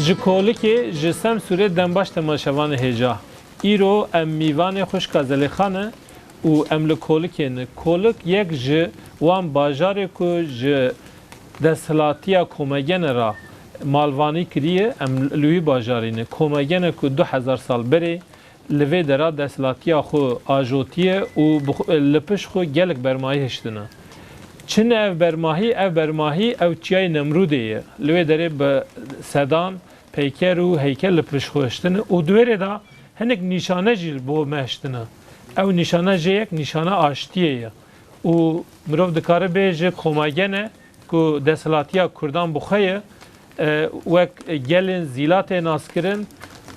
ji kolikê ji Semsûrê dembaş temaşevanê hêja. Îro em mîvanê xwişka Zelêxan e û em li kolikê ne. Kolik yek ji wan bajarê ku ji desthilatiya komegene ra malvanî kiriye em li wî bajarî ne. Komegene ku 2000 sal berê li vê dera desthilatiya xwe ajotiye û li piş xwe gelek bermayî hiştine. Çin ev bermahî ev çiyayê Nemrûdê ye. Li wê derê bi sedan, peyker û heykel li piş xwe hiştine û di wêrê de hinek nîşane jî bo me hiştine. Ew nîşane jê yek nîşana aştiyê ye. û mirov dikare bêje komegene ku desthilatiya Kurdan bixwe ye wek gelên zîlatê naskirin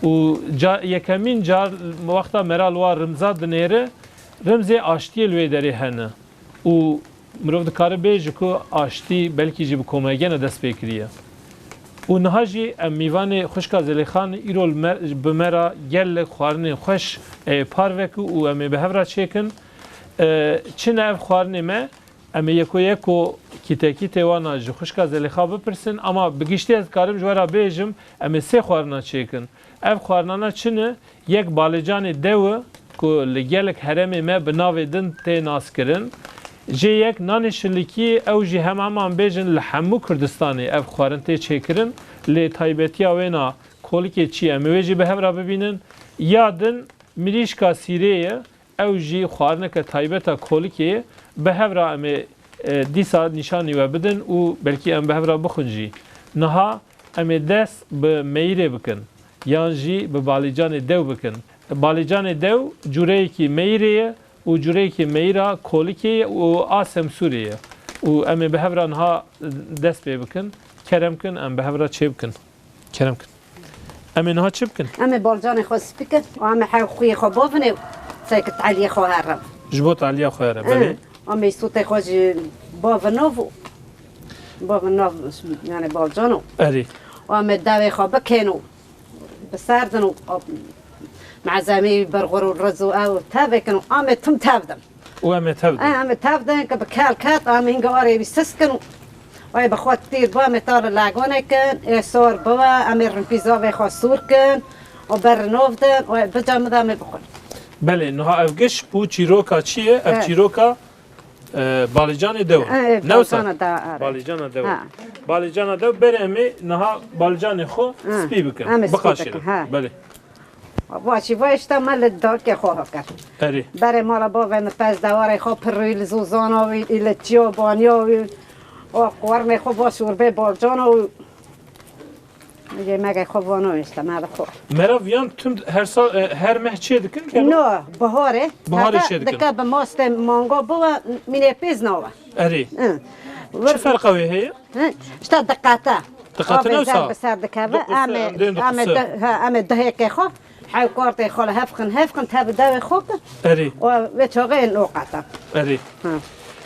û yekemîn car wexta meral wa rimza dinêre rimzê aştiyê li wê derê hene. û mirov dikare bêje ku aştî belkî jî bi komegene dest pê kiriye. û niha jî em mîvanê xwişka Zelêxanê îro bi me ra gelek xwarinên xweş parvek û em ê bi hev re çêkin. Çin ev xwarinê me em ê yeko kîtekîtê wan ji xwişka Zelêxa bipirsin ama bi giştî ez dikarim ji we re bêjim em ê sê xwarina çêkin. Ev xwarinana çi ne? Yek balecanê dew e ku li gelek heremê me bi navê din tê naskirin. Jê yek nanê şilikî ew jî hemaman bêjin li hemû Kurdistanê ev xwarin tê çêkirin. Lê taybetiya wêna kolikê çi em ê wê jî bi hev re bibînin. Ya din mirîşka Sîrê ye ew jî xwarineke taybeta kolikê ye. Bi hev re em ê dîsa nîşanî we bidin û belkî em bi hev re bixwin jî. Niha em ê dest bi meyîrê bikin. Yan jî bi balîcanê dew bikin. Balîcanê dew cureyekî meyîrê ye û cureyekî meyîra kolikê ye û a Semsûrê ye. û em ê bi hev re niha dest pê bikin. Kerem kin em bi hev re çê bikin. Kerem kin. Em ê niha çi bikin? Em ê balcanê xwe spikin û em ê hewxuyê xwe bovine û çêkit eliyê xwe herin. Ji bo taliya xwe here, belê. Em ê sûtê xwe jî bovin nov û bovin nov yani balcan û Erî. em ê devê xwe bikin û biserdin û mezemî berxwer û riz û ew tevêkin û em ê tim tevdin. û em ê tev din. Em ê tevdin ki bi kel ket em ê hinga warê wî siskin û wê bi xwe tîr bi em ê tar li lagonê kin ê sor biwe em ê rimpîzavê xwe sûr kin û berinov din wê bicamid em ê bixwin. Belê, niha ev giş bu çîroka çi ye? Ev çîroka balîcanê dew e. Newsa? Balîcana dew. Balîcana dew berê em ê niha balîcanê xwe spî bikin. Bixaşîrin. Belê. Başî vay işte me li darkê xwe hekir. Erî. Berê mala bavê me pez dewarê xwe pirî li zûzana wî li çiyo baniya wî û xwarinê xwe baş wêrbê balcana û yemekê xwe vano işte me dixwe. Merav yan tüm her sal her meh çê dikin ki? No, biharê. Biharê çê dikin. Dike bi mastê mango biwe mînê pêz nawe. Erî. Çi ferqa wê heye? İşte diqqete. Diqqete newsa? Bi ser dikeve em ê dihêkê xwe hewkartê xwe li hevxin te bi devê xwe kin Erî. û vê çaxeyên oqete. Erî.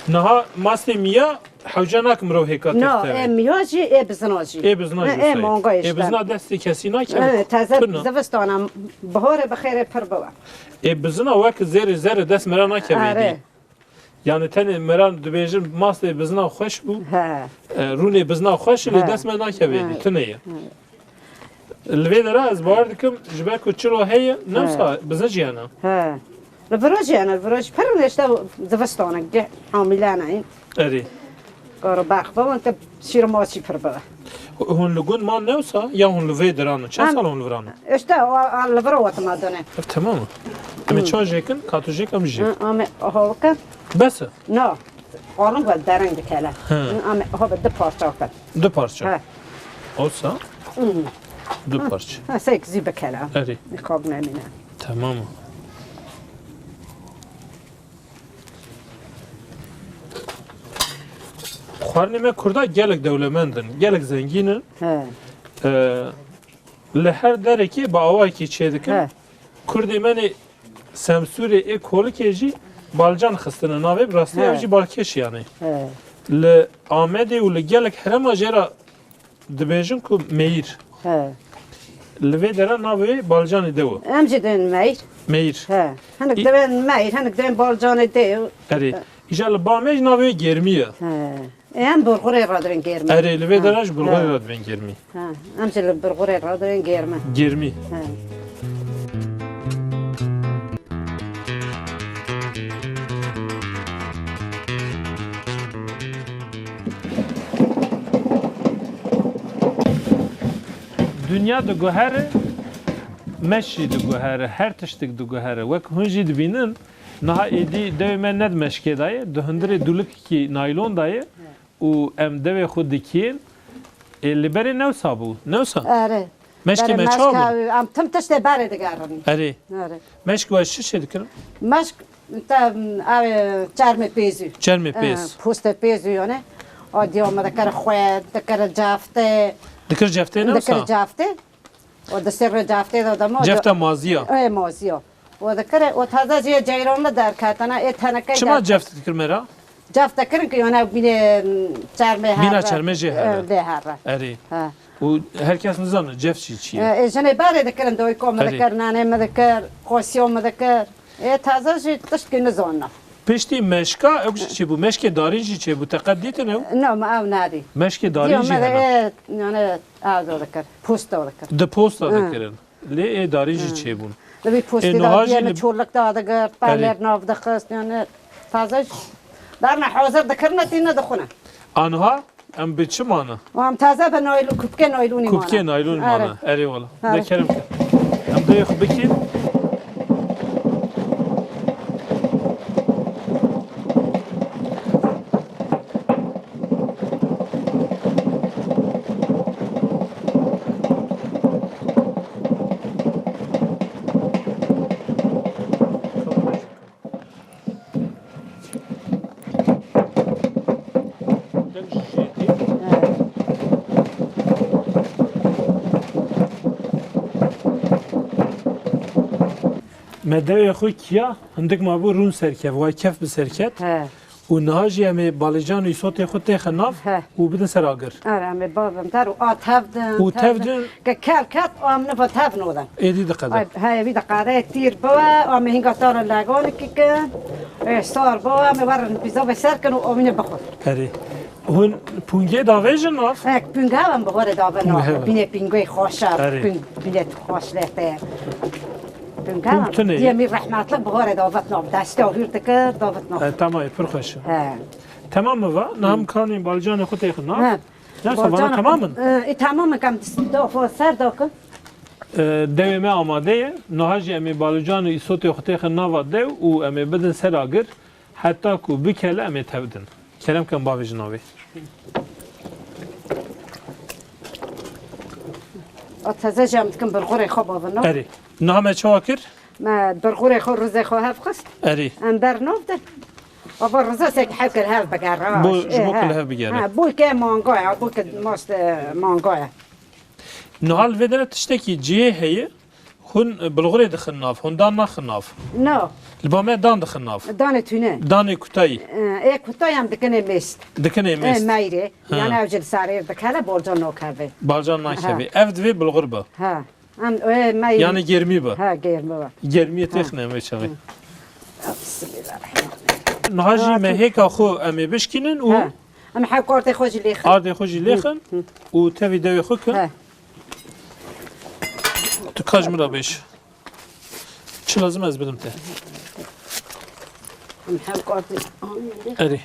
Niha mastê miya hewca nak mirov hêka No, tevtevê. miya jî ê bizina jî. Ê bizina jî. Ê manga Ê işte. bizina destê kesî nake. Teze zivistana biharê bi xêrê pir biwe. Ê bizina wek zêrê zerê dest mera nake wêdî. Yani tenê meran dibêjin mastê bizina xweş bû. Rûnê bizina xweş lê dest me nake wêdî. Tune ye. Li vê dera ez bawer dikim ji ber ku çilo heye newsa bizin jiyana. Li virojiyana li viroj pir işte zivistana hamîlane Erî. garo baxbin te şîr maçî pir biwe. Hûn li gund man newsa ya hûn li vê deranin? Çend sal hûn li viranin? İşte li vir watma done. Tamam mı? Em ê çawa jêkin? Katû jêk em jî. Em ê holkin? Bes e? No. Alın ve dereng dikele. Em ê hobe di parça kin. Du parça. Olsa? Du parça. Sek zî bikele. Erî. Nikab nemîne. Tamam mı? Xwarinê me Kurda gelek dewlemendin, gelek zengînin. Li her derekê bi awayekî çê dikin. Kurdê me nê Semsûrê ê kolikê jî balcan xistine navê bi rastî ev jî balkêş yani. Li Amedê û li gelek herema jê re dibêjin ku meyîr. Li vê dera navê balcanê dew e. Em jî din meyr. Meyîr. Hinek divên meyr, hinek divên balcanê dê. Erê. İja li Bamê jî navê germî ye. ام برغوره را دارن گرمه اره لوی درش بلغوری را دوین گرمی ام چه برغوره را دارن گرمه گرمی Dünya da gohere, meşri de gohere, her tiştik de gohere. Vek hunji dibinin, naha edi devme ned meşke dayı, döndüre duluk ki naylon dayı, u em deve xud dikin, liberi nevsa bu, nevsa. اره Meşke meçha bu. ام تم تشت باره دگرن Eri. اره Meşke var şiş edikirim. مشک تا اوه چرم پیزو Çerme pes. پوست پیزو یانه آدی آمده کر خواه دکر جافته Dikir cefte دکر nevsa. جافته و دستر جافته دادم Cefte maziya. ای مازیو و دکر و تازه جی جیران در کاتنا ای تنکه Çima cefte dikir mera? جافته کرن که یانه بینه چرمه هر Bina çerme cehre. ده هر Eri. ها U herkes nizanı cefçi çiye. جنه باره دکرن دوی کوم اره. دکر نانه مدکر خوشیو مدکر ای تازه جی تشت که نزانه Peşti meşka, ökşi çi bu, meşke darinci çi bu, teqaddiytin ev? نه ما او نادی Meşke دیو darinci مده hena. ای یانه آزو دکر پوست دکر De posta dikirin. Le e darinci çi bun. دبی پوستی نهاجی دادی لب- چولک داده گرد پالر ناف دخست یعنی تازه درنا حاضر دکرنه تینه دخونه Anha, em bi çi mana? و هم تازه به نایلون کوبکه نایلونی مانه Kupke naylon mana. Eri valla. اره. Dekerim ki. Em de yok bikin. Medeve xo kiya hindik ma bu run serkev vay kef bi serket ها u nahaji em balican u sotê xwe tê xenav He. u bidin ser agir. آره می بابم تر و تفدن و تفدن. که کل کت آم نفا تف نودن Êdî diqede. های وی دقاره تیر بوا آم هنگا تار لگانی که کن سار بوا می ورن پیزا به سر کن و آمینه بخور Erê. Hûn pûngê davêjin nav? یک پینگا هم بخوره دابه Pünge. نه بینه پینگوی خوشه آره. بینه خوش لحته پینگا Püntüne. دیه می رحمتلک بخوره دابت ناب دسته و هیرت کرد دابت ناب Tamam, pir xweş. ها Tamam mı va? Nam kanîn balicanê xwe tê xenav. ها Neyse bana tamamın. ای تمام کم دافو سر داکن Devê me amade ye. Nahajî em ê balican û îsotê xwe tê xenava dew û em ê bidin ser agir. Heta ku bikele em ê tevdin. Kerem kem bavê ji navê. تازه جمع کن برخوره خواب آورنا Erê. Niha me çawa kir? ما برخوره خور روزه خواه هف خست Erê. ام در نوف ده آبا روزه سک حکر هف بگراش بو جبو کل هف بگره. بوی که مانگای بوی که ماست مانگای Nihal vedere tiştekî ciyê heye. Hûn bilgurê dixin nav, hûn dan naxin nav. نه Li ba me dan dixin nav. دانه تونه Danê kutayî. ای کتای هم دکنه میست Dikin ê mêst. میره یعنی اوجل ساره دکره بولجا نو کرده Balcan nakevê. Ev divê bilgur be. ها هم میره Yani germî be. ها گرم بابا Germiyê texne em ê çavê. بسم الله الرحمن Nihajî me hêka xwe em ê bişkînin û ها هم حکارت خوش لیخ ardê xwe jî lêxin û tevî devê xwe kin. ها Tu kaj min re bêj. Çi lazim ez bidim te? هم حکارت Erê.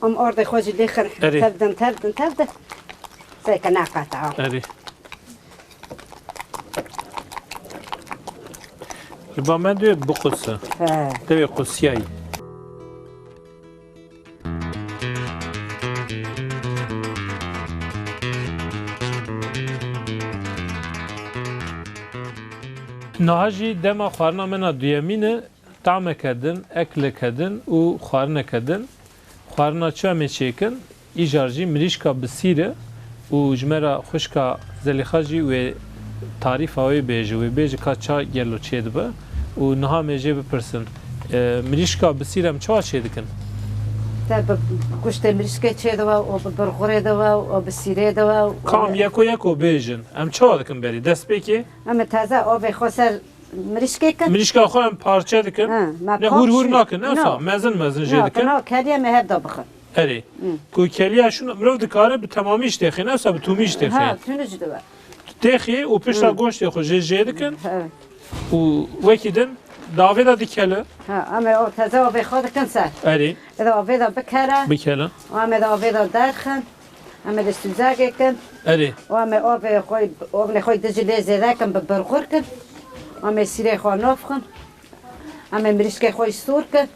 هم أرض خوش الآخر أري. تبدن سيك ناقطع Erê. Li ba me divê biqutse. Devê qutsiyayî. Nahajî dema xwarina me na duyemîne tamek edin, eklek edin û xwarinek edin. Xwarina çi em ê çêkin? Îjar jî mirîşka bi sîre û ji me re xwişka Zelîxa jî wê tarîfa wê bêje. Wê bêje ka ça gelo çê dibe û niha me jê bipirsin. Mirîşka bi sîre em çawa çê dikin? تب گوشت مریشک چه دوا و برخوره دوا و بسیره دوا Kam yeko yeko bêjin. Em çawa dikin berî? Dest pêkê? اما تازه آب خسر مرشكي كن مریشکا خو هم پارچه دکن ما نه هور هور نکن نه سا مزن جه دکن نه كاليا ما هبدا بخن اری کو کلیا شون مرو دکاره به تمامیش دخی نه سا به تومیش ها دخی تونج دوا دخی و پشتا گوشت خو جه دکن و وکیدن داویدا دکله ها اما او تزا بخود كن سر اری اذا وفيدا بكره بکله واما اذا وفيدا دارخن اما دستوزاقي كن اری واما او خوي دجلي زيدا كن ببرغور كن واما سيري خو نوفخن اما مرشكي خوي سور كن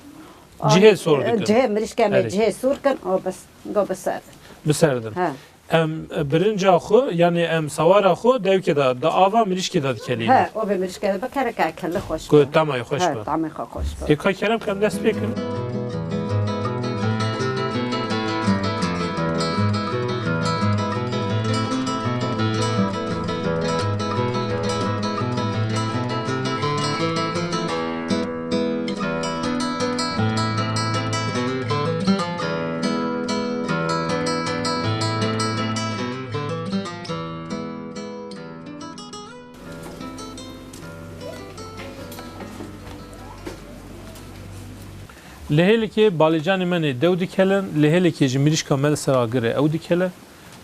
جهه سور دکن جهه مرشكي اما أري. جهه سور كن او بس قو بسات بسردن ها ام برنجا خو یعنی ام سوارا خو دیو که دا آوا مریشکی دا کلی ها او بمرشكي بكره كاكل خوش کو تمای خوش ها با طعمي خو خوش اکا کرم کم دست بکن لهلی که بالیجان منی دو دیکلن لهلی که جمیرش کامل سراغره او دیکله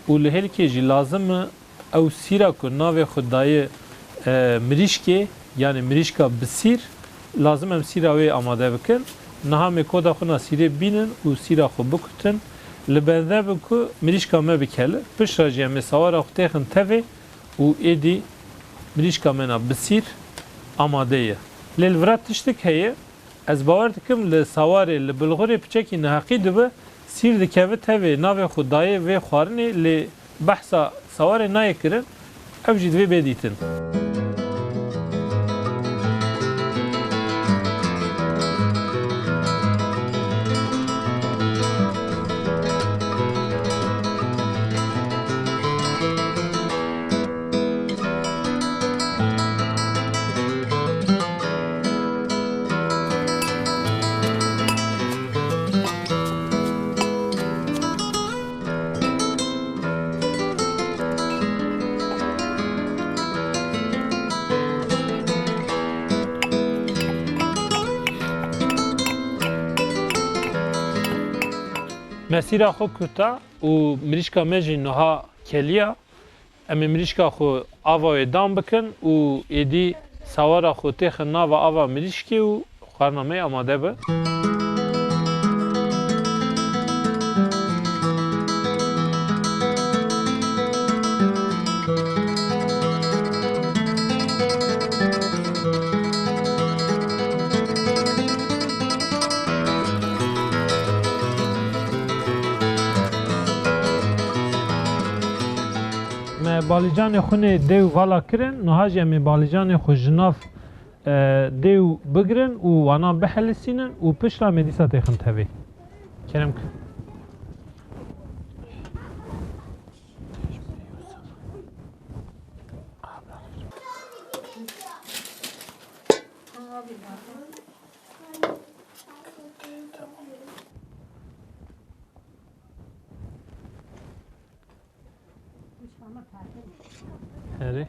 و لهلی که جی لازم او سیرا کو ناو خدای مریش که یعنی مریش کا بسیر لازم هم سیرا وی آماده بکن نها می کودا خو سیره بینن و سیرا خو بکتن لبنده بکو مریش کامل بکله پش راجی هم سوار خو تخن توی و ایدی مریش کامل بسیر آماده یه لیل ورات تشتک هیه از باور دکم لسواری لبلغوری پچکی نهقی دبه سیر دکوه تاوی ناو خدای و خوارنی لی بحثا سواری نای کرن او جدوی بیدیتن مسیرا خو کتا و مریشکا مجی نها کلیا امی مریشکا خو آوا دام بکن و ایدی سوارا خو تخ ناوا آوا مریشکی و خارنامه آماده به بالیجان خونه دیو والا کرن نهاج امی بالیجان خو جناف دیو بگرن و وانا بحلسینن و پشلا مدیسا تخن تاوی کرم که هره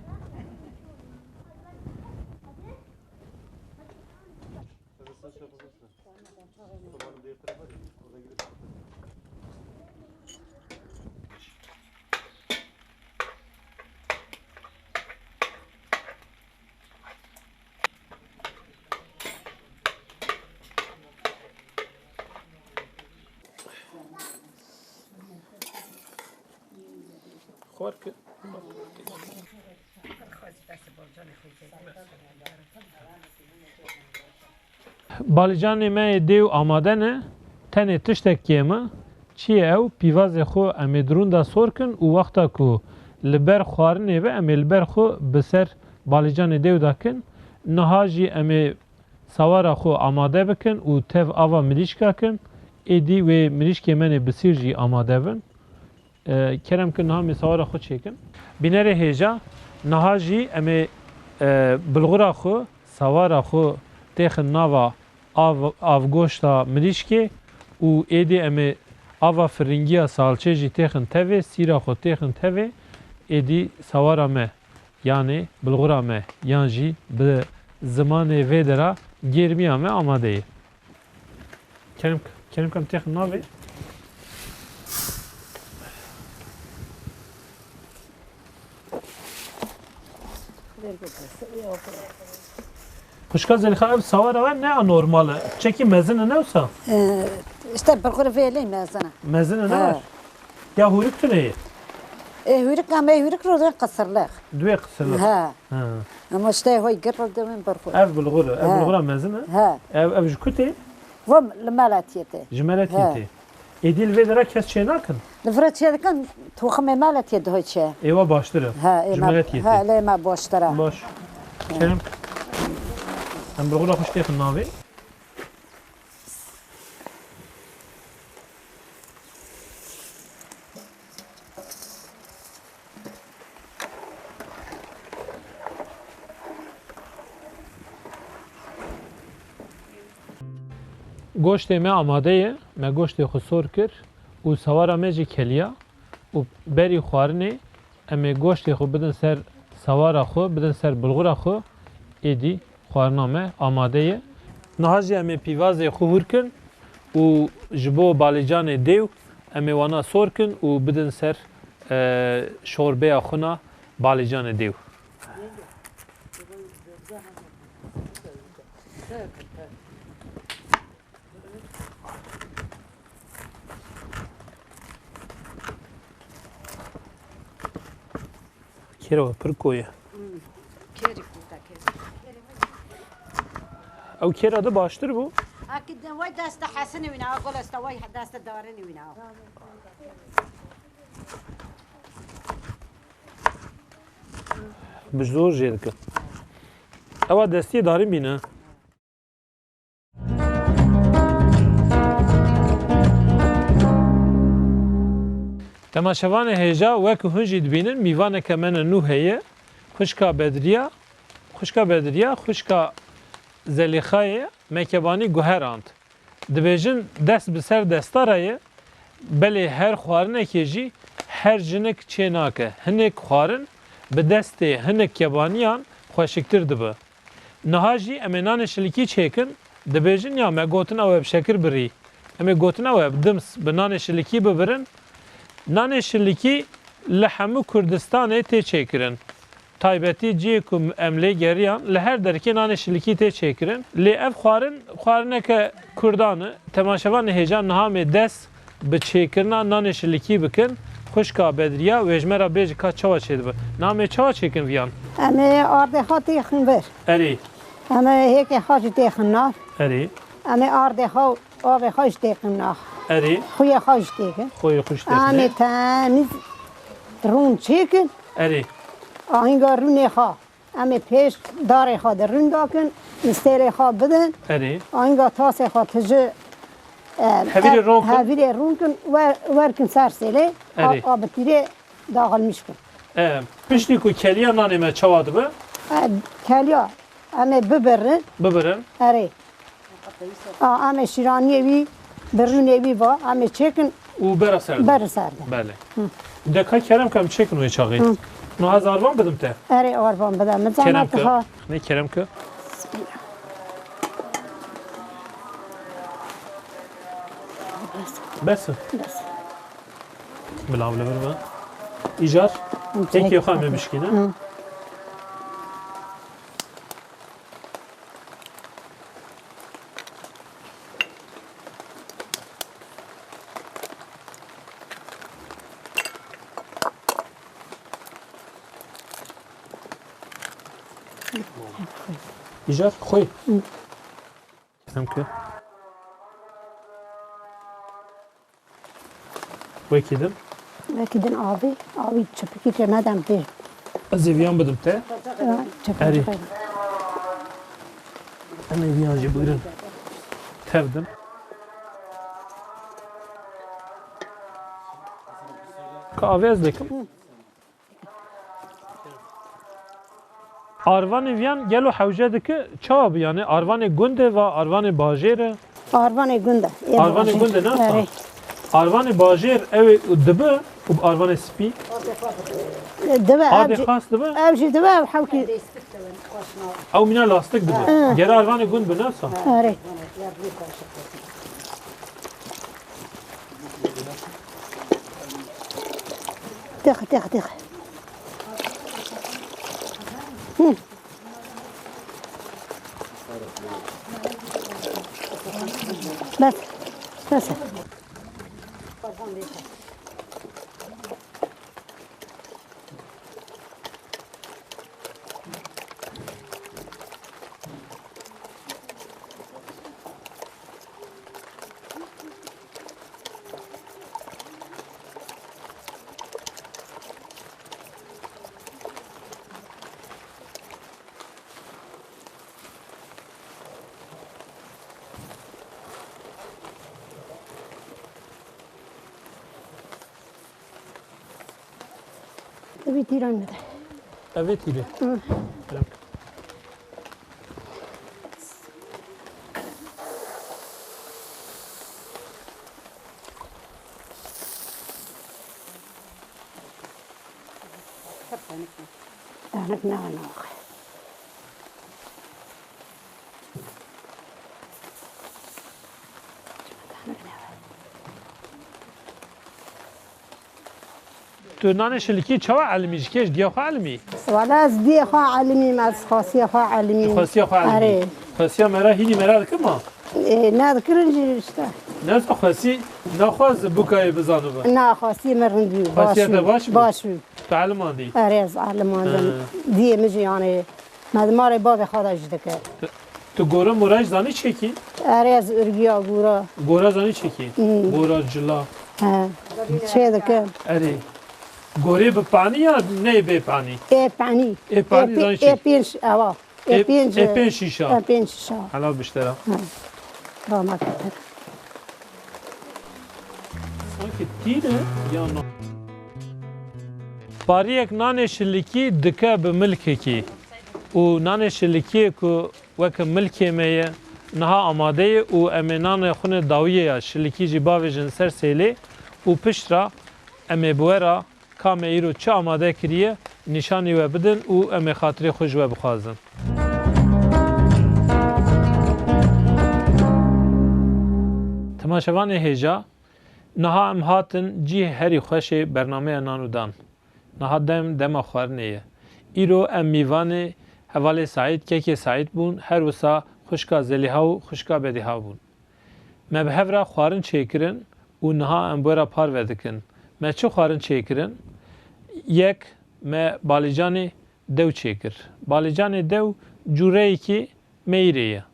خور که بالیجان ما دیو آماده نه تنه تشتک کیمه چیه او پیواز خو امی درون دا سور کن و وقتا کو لبر خوارنه و امی لبر خو بسر بالیجان دیو دا کن نهاجی امی سوارا خو آماده بکن و تف آوا مریشکا کن ایدی و مریشکی من بسیر جی آماده بن کرم کن نها می سوارا خو چیکن بینره هیجا نهاجی امی بلغورا خو سوارا خو تخن ناوا آف گوشتا مریشکی و ایدی امی آوا فرنگیا سالچه جی تخن تاوی سیرا خو تخن تاوی ایدی سوارا مه یعنی بلغورا مه یعنی جی به zamanê vê de ra gêrmiya me amade ye. Kerim kam texin navê. Xuşka Zelîxa ev sawara we ne anormal e. Çekî mezin e ne wisa? İşte bırgır veli mezana. Mezin e ne var? Ya hûrik tune ye. Hürük ama hürük rodu kısırlık. Duê qisirlik. Ha. Ha. Ama işte hoy gırıl demin bırgır. Ev bilgur e. Ev bilgura mezin e. Ha. Ev ji ku tê? Vom lemalatiyete. Ji meletî tê. Êdî li vê de ra kes çê nakin? Livret çedirken toxum emalatiye doy çe. Êwa baştir e. Ha. Ji meletî Ha tê. lema boştara. Baş. Kerim. Em bilgura xweş têxin navê. Goştê me amade ye, me goştê xwe sor kir û sawara me jî keliya û berî xwarinê em ê goştê xwe bidin ser sawara xwe, bidin ser bilgura xwe êdî xwarina me amade ye. Niha jî em ê pîvazê xwe hûr kin û ji bo balêcanê dêw em ê wana sor kin û bidin ser şorbeya xwe na balêcanê dêw. Kêreva pir koye. Ew kêra de baştir bû. Akid vay dasta hasini wina qol asta vay dasta darini wina. Bi zor jê dikin. Ewa destiyê darîn bîne. Temaşevanê hêja wekî hûn jî dibînin mîvaneke me nû heye. Xwişka Bedriya, xwişka Zelîxayê mekebanî guherand. Dibêjin dest bi ser destara ye, belê her xwarinekê jî her jinik çê nake. Hinek xwarin bi destê hinek kebaniyan xweşiktir dibe. Niha jî em ê nanê şilikî çêkin, dibêjin ya me gotin ew bi şekir birî. Em ê gotin ew bi dims bi nanê şilikî bibirin. Nanê şilikî li hemû Kurdistanê tê çêkirin. Taybetî ciyê ku em lê geriyan li her derkê nanê şilikî tê çêkirin. Lê ev xwarineke Kurdan e. Temaşevanê hêja niha mê dest bi çêkirina nanê şilikî bikin. Xwişka Bedriya wêjmera bêjî ka çawa çê dibe. Namê çawa çêkin viyan? Em ê ardexa têxin ver. Erê. Em ê hêkê xwe jî têxin nav. Erê. Em ê ardexa avê xwe jî têxin nav. Erê. Xuya xwe jî têkin. Xwe xwîş Em têxine. ê temiz rûn çêkin. Erê. Ahînga rûnê xwe em ê pêş darê xwe de rûn dakin. Stêrê xwe bidin. Erê. Ahînga tasê xwe tije Hevîrê rûn kin. hevîrê rûn kin werkin ser sêlê. Erê. Abitîrê daxilmiş kin. Piştî ku keliya nanê me çawa dibe, Keliya em ê bibirin. bibirin. Erê. Em ê şîraniyê wî bi rûnê wî va em ê çêkin û bera ser dibe. ber ser de. Bele. Deka kerem kam çekin wê çaxî. Niha zarvan bidim te. Erê arvan bide. Min Kerem zahmet ki. ha. Ne kerem ki? Bes. Bilav lever ve. İjar. Tek yok hem mişkine. İjar koy. Kerem ki. Vekidim. Vekidin abi çöpükü çemeden bir. Az eviyan bidim te. Erê. Çöpükü. Em eviyan jî buyurun. Tevdim. Kahve ez dikim. Arvan eviyan gelo hewce dike çawa yani arvanê gunde ve arvanê bajêr. Arvanê gund e. Arvanê gund e ne? Erê. Arvanê bajêr ew dibe û arvanê spî. Dibe Adê ev xas dibe. ev jî dibe ev hewkî او مینا لاستیک بده گره آروان گون بنه سا آره دقیقه بس تبي تيران مده اوه تیره دهنك نعم تو نان شلکی چوا علمیش کش دیا خو علمی ولا از دي خو علمي ما خاصية خو علمي خاصیه خو علمی آره. خاصیه مرا هینی مرا کما نذكر اشتا ناس خاصی نخواز بکای بزانو با نا خاصية مرندي خاصية باش بو؟ باشو تعلم آدی أريز علمان دي مجي يعني ما دماري بابي خدا جدك تو گورا مراج زانی چکی؟ أريز أرجيا غورا گورا زانی چکی؟ گورا جلا ها شيء ذاك اری گوری به پانی یا نه به پانی؟ إيه باني إيه باني زاني شي؟ إيه بينش أوا إيه بينش ای پین شیشا إيه بينش شا حالا بیشتره راما كتر sanki tîre ya na pariyek nanê şilikî dike bi milkekî û nanê şilikiyê ku weke milkê me ye niha amade ye û em ê nanê xwe nê dawiyê ya şilikî jî bavêjin ser sêlê û piştra em ê bi we re ka me îro çi amade kiriye nîşanî we bidin û em ê xatirê xwe ji we bixwazin. Temaşevanê hêja niha em hatin cî herî xweşê bernameya nan û dan. Niha dema xwarinê ye. Îro em mîvanê hevalê Saîd kekê Saîd bûn her wisa xwişka Zelîha û xwişka Bedîha bûn. Me bi hev re xwarin çêkirin û niha em wera par vedikin. Me çi xwarin çêkirin? Yek me balîcanê dew çêkir. Balîcanê dew cûreyekî mêrê ye.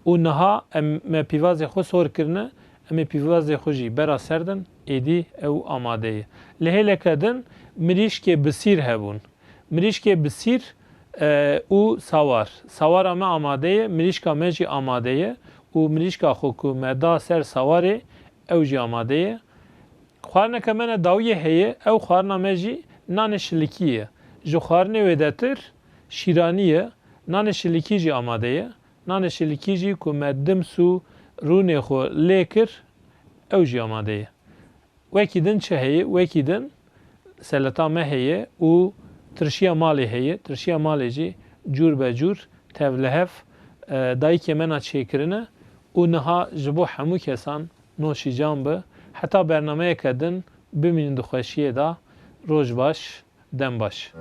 û niha em me pîvazê xwe sor kirine em ê pîvazê xwe jî bera serdin êdî ew amade ye. Li hêleke din mirîşkê bisîr hebûn. Mirîşkê bisîr û sawar. Sawara me amade ye, mirîşka me jî amade ye û mirîşka xwe ku me da ser sawarê ew jî amade ye. Xwarineke me ne dawiyê heye ew xwarina me jî nanê şilikî ye. Ji xwarinê wê de tir şîranî ye. Nanê şilikî jî amade ye. Nanê şilikî jî ku me dims û rûnê xwe lê kir ew jî amade ye. Wekî din çi heye? Wekî din seleta me heye û tirşiya malê heye. Tirşiya malê jî cûr be cûr tevlihev dayîkê me na çêkirine û niha ji bo hemû kesan noşîcan bi heta bernameyeke din bimînin di xweşiyê da roj baş dem baş.